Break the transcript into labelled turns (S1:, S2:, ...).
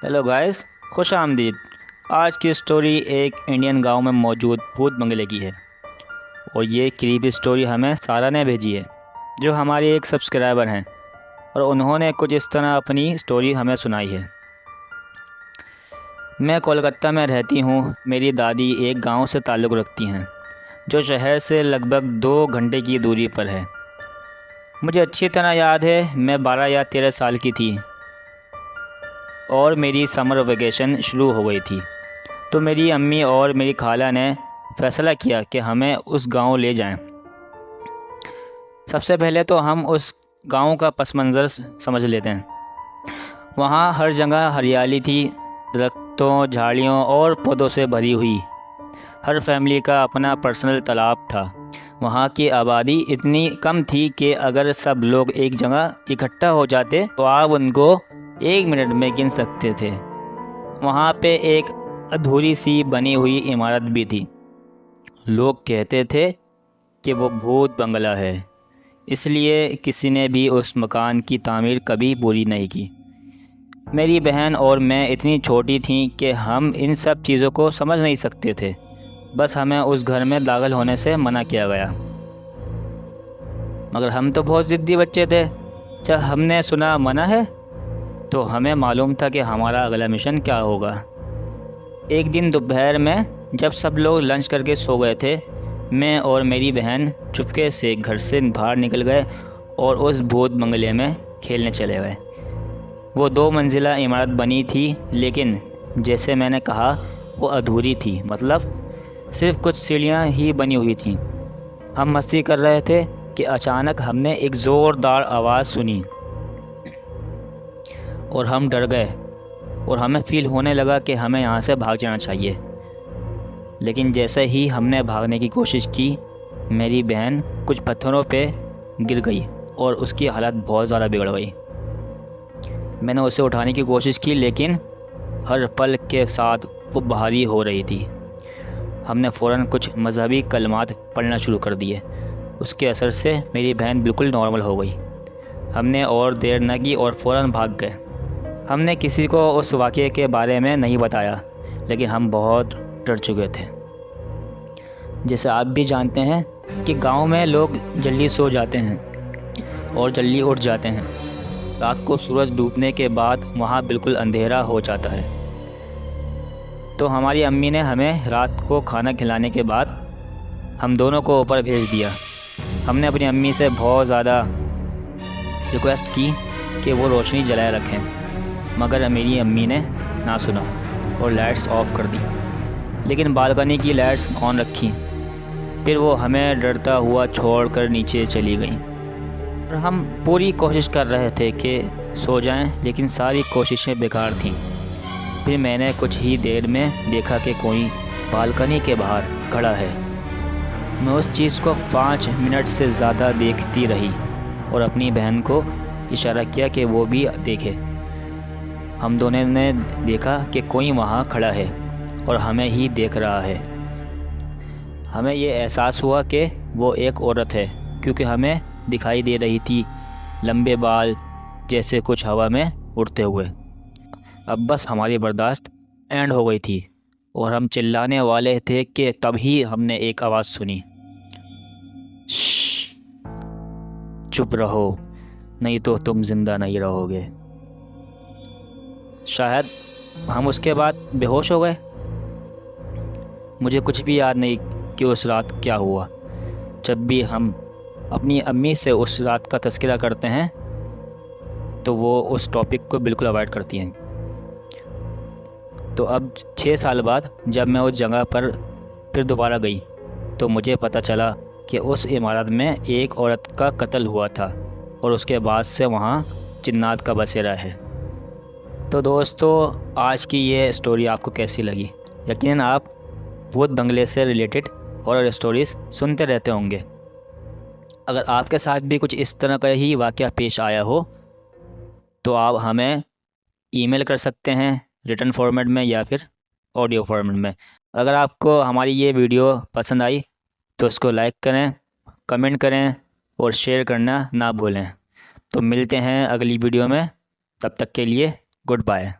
S1: Hello guys, خوش آمدید۔ آج کی سٹوری ایک انڈین گاؤں میں موجود بھوت بنگلے کی ہے، اور یہ قریبی سٹوری ہمیں سارا نے بھیجی ہے، جو ہماری ایک سبسکرائبر ہیں، اور انہوں نے کچھ اس طرح اپنی سٹوری ہمیں سنائی ہے۔ میں کولکتہ میں رہتی ہوں۔ میری دادی ایک گاؤں سے تعلق رکھتی ہیں، جو شہر سے لگ بھگ 2 گھنٹے کی دوری پر ہے۔ مجھے اچھی طرح یاد ہے، میں 12 یا 13 سال کی تھی اور میری سمر ویکیشن شروع ہو گئی تھی، تو میری امی اور میری خالہ نے فیصلہ کیا کہ ہمیں اس گاؤں لے جائیں۔ سب سے پہلے تو ہم اس گاؤں کا پس منظر سمجھ لیتے ہیں۔ وہاں ہر جگہ ہریالی تھی، درختوں، جھاڑیوں اور پودوں سے بھری ہوئی۔ ہر فیملی کا اپنا پرسنل تالاب تھا۔ وہاں کی آبادی اتنی کم تھی کہ اگر سب لوگ ایک جگہ اکٹھا ہو جاتے تو آپ ان کو 1 منٹ میں گن سکتے تھے۔ وہاں پہ ایک ادھوری سی بنی ہوئی عمارت بھی تھی۔ لوگ کہتے تھے کہ وہ بھوت بنگلہ ہے، اس لیے کسی نے بھی اس مکان کی تعمیر کبھی پوری نہیں کی۔ میری بہن اور میں اتنی چھوٹی تھیں کہ ہم ان سب چیزوں کو سمجھ نہیں سکتے تھے، بس ہمیں اس گھر میں داخل ہونے سے منع کیا گیا۔ مگر ہم تو بہت ضدی بچے تھے۔ جب ہم نے سنا منع ہے تو ہمیں معلوم تھا کہ ہمارا اگلا مشن کیا ہوگا۔ ایک دن دوپہر میں جب سب لوگ لنچ کر کے سو گئے تھے، میں اور میری بہن چپکے سے گھر سے باہر نکل گئے اور اس بھوت بنگلے میں کھیلنے چلے گئے۔ وہ 2 منزلہ عمارت بنی تھی، لیکن جیسے میں نے کہا وہ ادھوری تھی، مطلب صرف کچھ سیڑھیاں ہی بنی ہوئی تھیں۔ ہم مستی کر رہے تھے کہ اچانک ہم نے ایک زوردار آواز سنی اور ہم ڈر گئے، اور ہمیں فیل ہونے لگا کہ ہمیں یہاں سے بھاگ جانا چاہیے۔ لیکن جیسے ہی ہم نے بھاگنے کی کوشش کی، میری بہن کچھ پتھروں پہ گر گئی اور اس کی حالت بہت زیادہ بگڑ گئی۔ میں نے اسے اٹھانے کی کوشش کی، لیکن ہر پل کے ساتھ وہ بھاری ہو رہی تھی۔ ہم نے فوراً کچھ مذہبی کلمات پڑھنا شروع کر دیے۔ اس کے اثر سے میری بہن بالکل نارمل ہو گئی۔ ہم نے اور دیر نہ کی اور فوراً بھاگ گئے۔ ہم نے کسی کو اس واقعے کے بارے میں نہیں بتایا، لیکن ہم بہت ڈر چکے تھے۔ جیسے آپ بھی جانتے ہیں کہ گاؤں میں لوگ جلدی سو جاتے ہیں اور جلدی اٹھ جاتے ہیں۔ رات کو سورج ڈوبنے کے بعد وہاں بالکل اندھیرا ہو جاتا ہے۔ تو ہماری امی نے ہمیں رات کو کھانا کھلانے کے بعد ہم دونوں کو اوپر بھیج دیا۔ ہم نے اپنی امی سے بہت زیادہ ریکویسٹ کی کہ وہ روشنی جلائے رکھیں، مگر میری امی نے نہ سنا اور لائٹس آف کر دی، لیکن بالکنی کی لائٹس آن رکھی۔ پھر وہ ہمیں ڈرتا ہوا چھوڑ کر نیچے چلی گئیں، اور ہم پوری کوشش کر رہے تھے کہ سو جائیں، لیکن ساری کوششیں بیکار تھیں۔ پھر میں نے کچھ ہی دیر میں دیکھا کہ کوئی بالکنی کے باہر کھڑا ہے۔ میں اس چیز کو 5 منٹ سے زیادہ دیکھتی رہی اور اپنی بہن کو اشارہ کیا کہ وہ بھی دیکھے۔ ہم دونوں نے دیکھا کہ کوئی وہاں کھڑا ہے اور ہمیں ہی دیکھ رہا ہے۔ ہمیں یہ احساس ہوا کہ وہ ایک عورت ہے، کیونکہ ہمیں دکھائی دے رہی تھی لمبے بال جیسے کچھ ہوا میں اڑتے ہوئے۔ اب بس ہماری برداشت اینڈ ہو گئی تھی، اور ہم چلانے والے تھے کہ تبھی ہم نے ایک آواز سنی، شش، چپ رہو، نہیں تو تم زندہ نہیں رہو گے۔ شاید ہم اس کے بعد بے ہوش ہو گئے۔ مجھے کچھ بھی یاد نہیں کہ اس رات کیا ہوا۔ جب بھی ہم اپنی امی سے اس رات کا تذکرہ کرتے ہیں تو وہ اس ٹاپک کو بالکل اوائڈ کرتی ہیں۔ تو اب 6 سال بعد جب میں اس جگہ پر پھر دوبارہ گئی تو مجھے پتہ چلا کہ اس عمارت میں ایک عورت کا قتل ہوا تھا، اور اس کے بعد سے وہاں جنات کا بسیرا ہے۔ تو دوستو، آج کی یہ سٹوری آپ کو کیسی لگی؟ یقیناً آپ بھوت بنگلے سے ریلیٹڈ ہارر سٹوریز سنتے رہتے ہوں گے۔ اگر آپ کے ساتھ بھی کچھ اس طرح کا ہی واقعہ پیش آیا ہو تو آپ ہمیں ای میل کر سکتے ہیں، ریٹن فارمیٹ میں یا پھر آڈیو فارمیٹ میں۔ اگر آپ کو ہماری یہ ویڈیو پسند آئی تو اس کو لائک کریں، کمنٹ کریں اور شیئر کرنا نہ بھولیں۔ تو ملتے ہیں اگلی ویڈیو میں، تب تک کے لیے گڈ بائے۔